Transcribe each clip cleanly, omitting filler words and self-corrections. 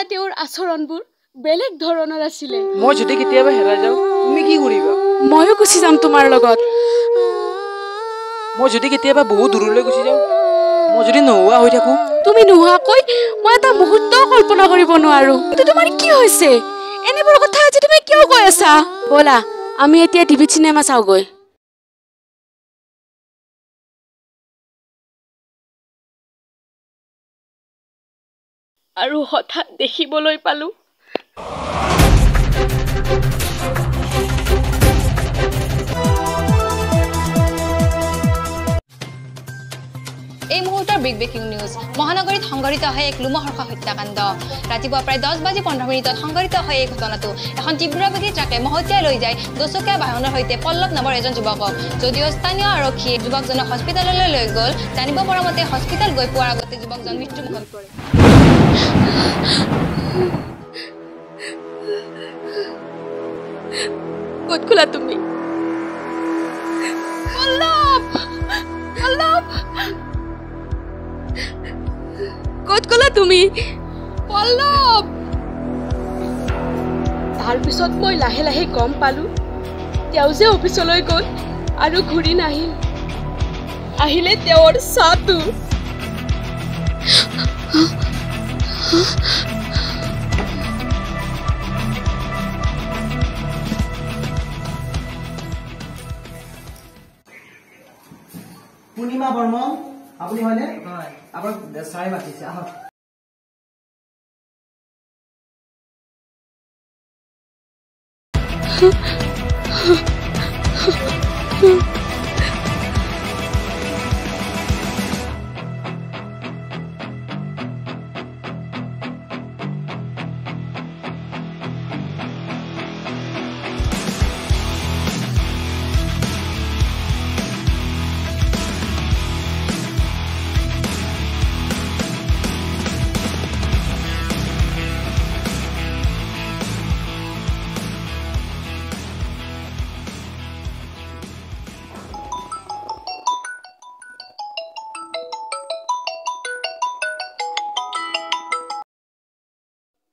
সেইদিনা তেওঁৰ আচৰণবোৰ বেলেগ ধৰণৰ আছিলে। মই যদি কেতিয়াবা হেৰাই যাওঁ তুমি কি কৰিবা? ময়ো গুচি যাম তোমাৰ লগত। মই যদি কেতিয়াবা বহু দূৰলৈ গুচি যাওঁ, মই যদি নোহোৱা হৈ থাকোঁ, তুমি নোহোৱাকৈ মই এটা মুহূৰ্তও কল্পনা কৰিব নোৱাৰো। কিন্তু তোমাৰ কি হৈছে? এনেবোৰ কথা আজি তুমি কিয় কৈ আছা? ব'লা আমি এতিয়া টিভিত চিনেমা চাওঁগৈ। আৰু হঠাৎ দেখিবলৈ পালো এই মুহূৰ্তৰ বিগ ব্ৰেকিং নিউজ। মহানগৰীত সংঘটিত হয় এক লোমহৰ্ষক হত্যাকাণ্ড। ৰাতিপুৱা প্ৰায় 10:15 সংঘটিত হয় এই ঘটনাটো। এখন তীব্ৰবেগী ট্ৰাকে মহতিয়াই লৈ যায় দুচকীয়া বাহনৰ সৈতে পল্লৱ নামৰ এজন যুৱকক। যদিও স্থানীয় আৰক্ষীয়ে যুৱকজনক হস্পিটেললৈ লৈ গ'ল, জানিব পৰা মতে হস্পিটেল গৈ পোৱাৰ আগতে যুৱকজন মৃত্যুমুখত পৰে। ক'ত খোলা তুমি? ক'ত গ'লা তুমি? পল্লৱ! তাৰপিছত মই লাহে লাহে গম পালো তেওঁ যে অফিচলৈ গ'ল আৰু ঘূৰি নাহিল। আহিলে তেওঁৰ চাহটো। পূৰ্ণিমা বৰ্মন, আপুনি হয়নে? হয়, আপোনাক চাই মাতিছে, আহক।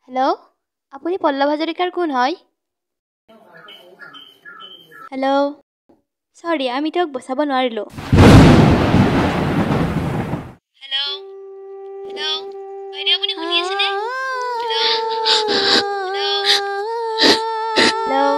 হেল্ল', আপুনি পল্লৱ হাজৰিকাৰ কোন হয়? হেল্ল', চৰি আমি তেওঁক বচাব নোৱাৰিলোঁ। হেল্ল', হেল্ল', বাইদেউ আপুনি শুনি আছেনে? Hello', hello',